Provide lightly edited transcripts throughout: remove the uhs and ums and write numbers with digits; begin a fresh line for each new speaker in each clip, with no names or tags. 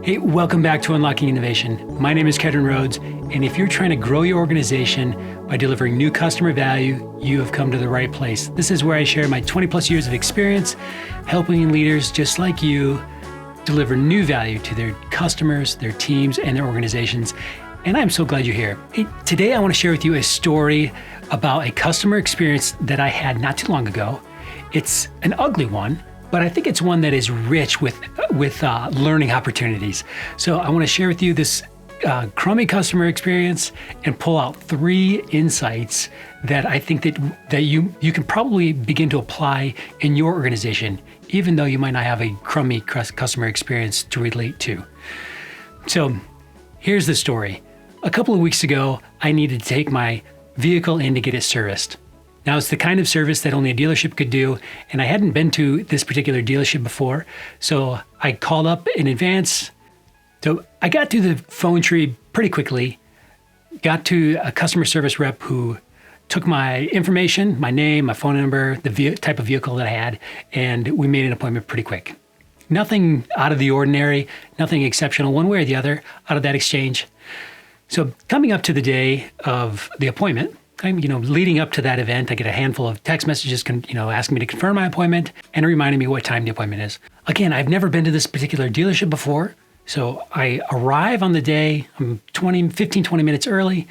Hey, welcome back to Unlocking Innovation. My name is Kevin Rhodes, and if you're trying to grow your organization by delivering new customer value, you have come to the right place. This is where I share my 20 plus years of experience helping leaders just like you deliver new value to their customers, their teams, and their organizations. And I'm so glad you're here. Hey, today I want to share with you a story about a customer experience that I had not too long ago. It's an ugly one, but I think it's one that is rich with learning opportunities. So I want to share with you this crummy customer experience and pull out 3 insights that I think that you can probably begin to apply in your organization, even though you might not have a crummy customer experience to relate to. So here's the story. A couple of weeks ago, I needed to take my vehicle in to get it serviced. Now, it's the kind of service that only a dealership could do, and I hadn't been to this particular dealership before, so I called up in advance. So I got to the phone tree pretty quickly, got to a customer service rep who took my information, my name, my phone number, the type of vehicle that I had, and we made an appointment pretty quick. Nothing out of the ordinary, nothing exceptional one way or the other out of that exchange. So coming up to the day of the appointment, leading up to that event, I get a handful of text messages, asking me to confirm my appointment and reminding me what time the appointment is. Again, I've never been to this particular dealership before, so I arrive on the day. I'm 15, 20 minutes early.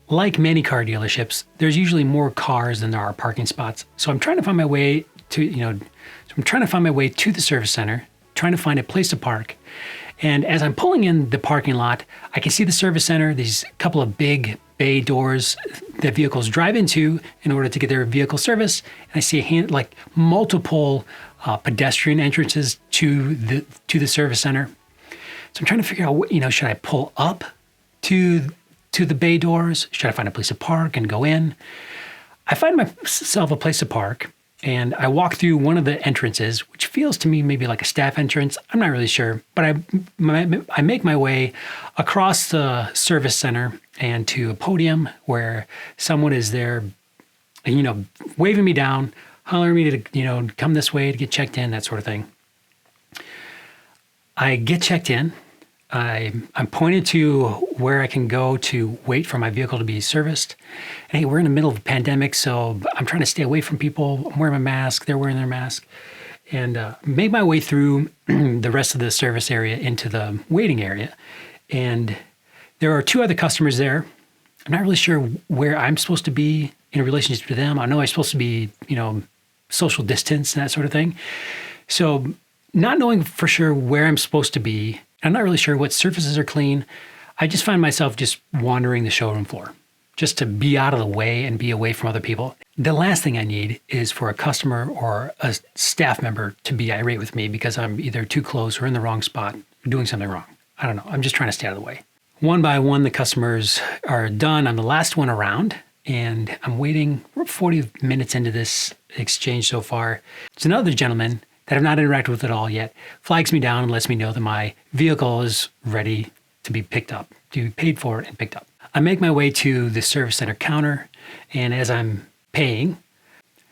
Like many car dealerships, there's usually more cars than there are parking spots. So I'm trying to find my way to, the service center, trying to find a place to park. And as I'm pulling in the parking lot, I can see the service center, these couple of big bay doors that vehicles drive into in order to get their vehicle service. And I see multiple pedestrian entrances to the service center. So I'm trying to figure out, should I pull up to the bay doors? Should I find a place to park and go in? I find myself a place to park, and I walk through one of the entrances, which feels to me maybe like a staff entrance. I'm not really sure, but I make my way across the service center and to a podium where someone is there, waving me down, hollering me to, come this way to get checked in, that sort of thing. I get checked in. I'm pointed to where I can go to wait for my vehicle to be serviced. And hey, we're in the middle of a pandemic, so I'm trying to stay away from people. I'm wearing my mask. They're wearing their mask. And make my way through the rest of the service area into the waiting area. And there are 2 other customers there. I'm not really sure where I'm supposed to be in relationship to them. I know I'm supposed to be, social distance and that sort of thing. So not knowing for sure where I'm supposed to be, I'm not really sure what surfaces are clean. I just find myself just wandering the showroom floor just to be out of the way and be away from other people. The last thing I need is for a customer or a staff member to be irate with me because I'm either too close or in the wrong spot, or doing something wrong. I don't know. I'm just trying to stay out of the way. One by one, the customers are done. I'm the last one around, and I'm waiting. We're 40 minutes into this exchange so far. It's another gentleman that I've not interacted with at all yet, flags me down and lets me know that my vehicle is ready to be picked up, to be paid for and picked up. I make my way to the service center counter, and as I'm paying,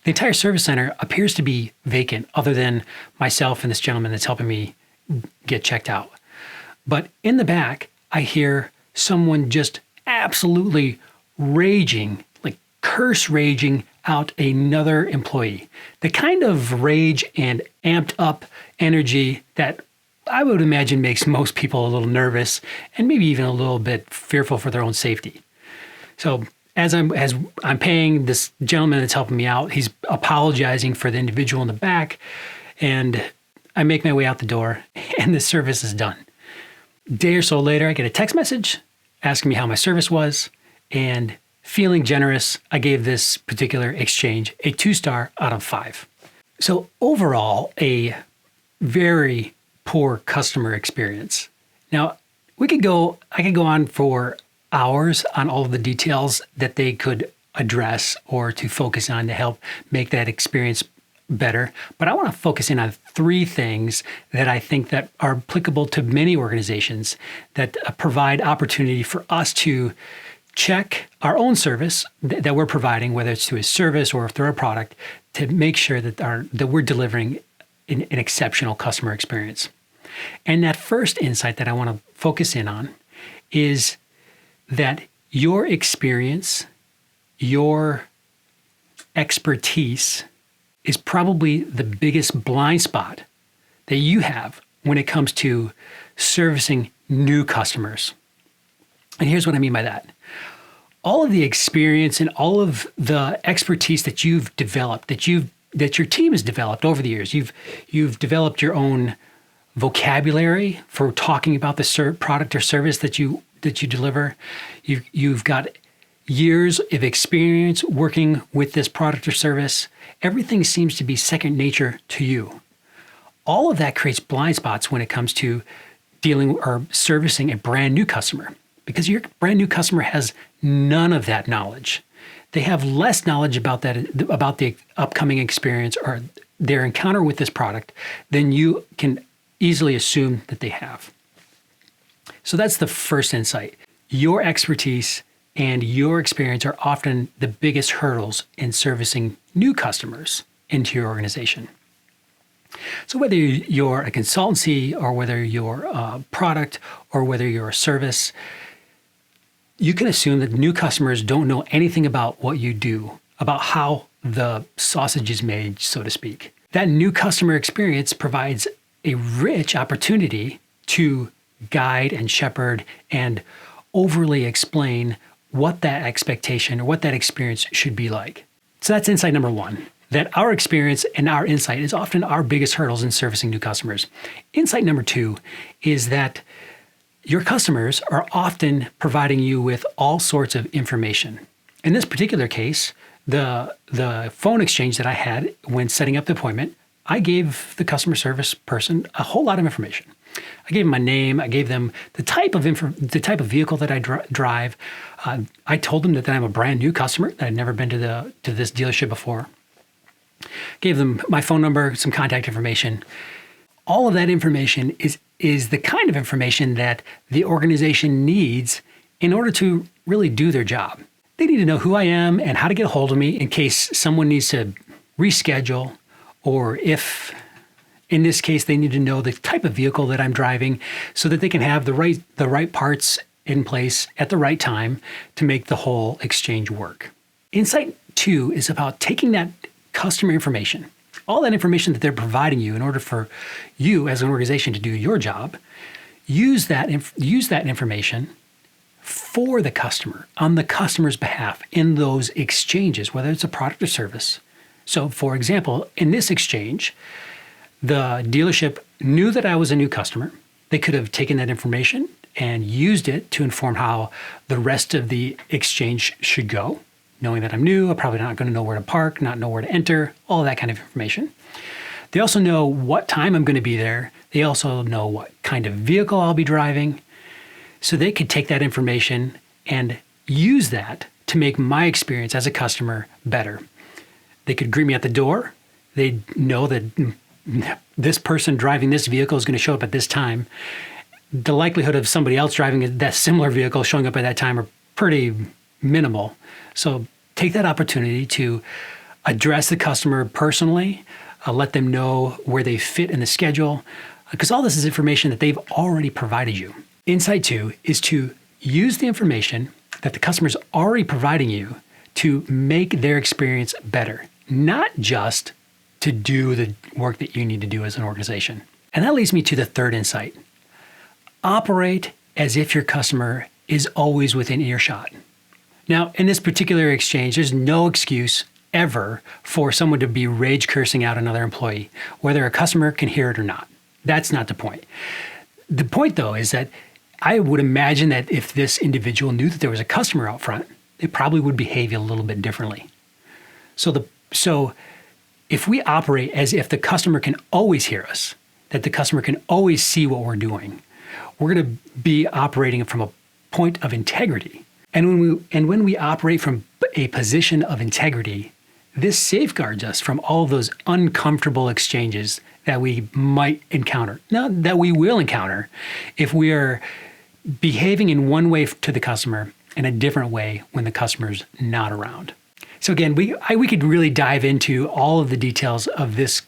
the entire service center appears to be vacant other than myself and this gentleman that's helping me get checked out. But in the back, I hear someone just absolutely raging, curse raging out another employee. The kind of rage and amped up energy that I would imagine makes most people a little nervous and maybe even a little bit fearful for their own safety. So as I'm paying this gentleman that's helping me out, he's apologizing for the individual in the back, and I make my way out the door and the service is done. A day or so later, I get a text message asking me how my service was, and feeling generous, I gave this particular exchange a 2-star out of 5. So overall, a very poor customer experience. Now, I could go on for hours on all of the details that they could address or to focus on to help make that experience better. But I want to focus in on 3 things that I think that are applicable to many organizations that provide opportunity for us to check our own service that we're providing, whether it's through a service or through a product, to make sure that we're delivering an exceptional customer experience. And that first insight that I want to focus in on is that your experience, your expertise is probably the biggest blind spot that you have when it comes to servicing new customers. And here's what I mean by that. All of the experience and all of the expertise that you've developed, that your team has developed over the years, you've developed your own vocabulary for talking about the product or service that you deliver. You've got years of experience working with this product or service. Everything seems to be second nature to you. All of that creates blind spots when it comes to dealing or servicing a brand new customer, because your brand new customer has none of that knowledge. They have less knowledge about the upcoming experience or their encounter with this product than you can easily assume that they have. So that's the first insight. Your expertise and your experience are often the biggest hurdles in servicing new customers into your organization. So whether you're a consultancy or whether you're a product or whether you're a service, you can assume that new customers don't know anything about what you do, about how the sausage is made, so to speak. That new customer experience provides a rich opportunity to guide and shepherd and overly explain what that expectation or what that experience should be like. So that's insight number one, that our experience and our insight is often our biggest hurdles in servicing new customers. Insight number two is that your customers are often providing you with all sorts of information. In this particular case, the phone exchange that I had when setting up the appointment, I gave the customer service person a whole lot of information. I gave them my name. I gave them the type of vehicle that I drive. I told them that I'm a brand new customer, that I'd never been to this dealership before. Gave them my phone number, some contact information. All of that information is the kind of information that the organization needs in order to really do their job. They need to know who I am and how to get a hold of me in case someone needs to reschedule, or if, in this case, they need to know the type of vehicle that I'm driving so that they can have the right parts in place at the right time to make the whole exchange work. Insight two is about taking that customer information, all that information that they're providing you in order for you as an organization to do your job, use that information for the customer, on the customer's behalf in those exchanges, whether it's a product or service. So for example, in this exchange, the dealership knew that I was a new customer. They could have taken that information and used it to inform how the rest of the exchange should go. Knowing that I'm new, I'm probably not going to know where to park, not know where to enter, all of that kind of information. They also know what time I'm going to be there. They also know what kind of vehicle I'll be driving. So they could take that information and use that to make my experience as a customer better. They could greet me at the door. They know that this person driving this vehicle is going to show up at this time. The likelihood of somebody else driving that similar vehicle showing up at that time are pretty minimal. So take that opportunity to address the customer personally, let them know where they fit in the schedule, because all this is information that they've already provided you. Insight two is to use the information that the customer's already providing you to make their experience better, not just to do the work that you need to do as an organization. And that leads me to the third insight. Operate as if your customer is always within earshot. Now, in this particular exchange, there's no excuse ever for someone to be rage cursing out another employee, whether a customer can hear it or not. That's not the point. The point, though, is that I would imagine that if this individual knew that there was a customer out front, they probably would behave a little bit differently. So if we operate as if the customer can always hear us, that the customer can always see what we're doing, we're going to be operating from a point of integrity. And when we operate from a position of integrity, this safeguards us from all of those uncomfortable exchanges that we might encounter, not that we will encounter, if we are behaving in one way to the customer and a different way when the customer's not around. So again, we could really dive into all of the details of this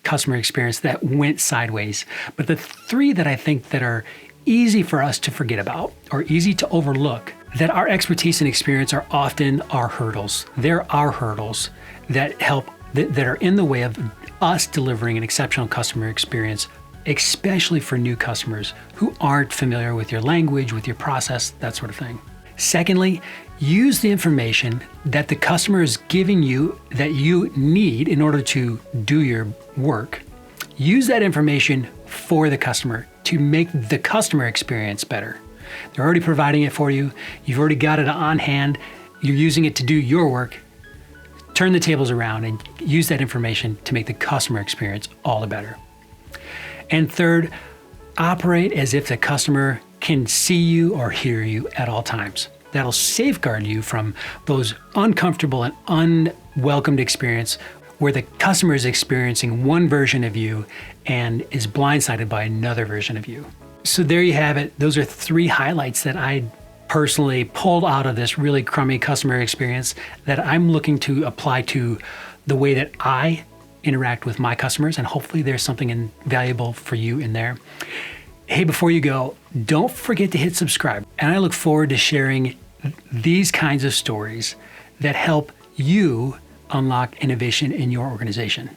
customer experience that went sideways. But the three that I think that are easy for us to forget about or easy to overlook, that our expertise and experience are often our hurdles. They're our hurdles that are in the way of us delivering an exceptional customer experience, especially for new customers who aren't familiar with your language, with your process, that sort of thing. Secondly, use the information that the customer is giving you that you need in order to do your work. Use that information for the customer to make the customer experience better. They're already providing it for you. You've already got it on hand. You're using it to do your work. Turn the tables around and use that information to make the customer experience all the better. And third, operate as if the customer can see you or hear you at all times. That'll safeguard you from those uncomfortable and unwelcomed experience where the customer is experiencing one version of you and is blindsided by another version of you. So there you have it. Those are three highlights that I personally pulled out of this really crummy customer experience that I'm looking to apply to the way that I interact with my customers, and hopefully there's something invaluable for you in there. Hey, before you go, don't forget to hit subscribe. And I look forward to sharing these kinds of stories that help you unlock innovation in your organization.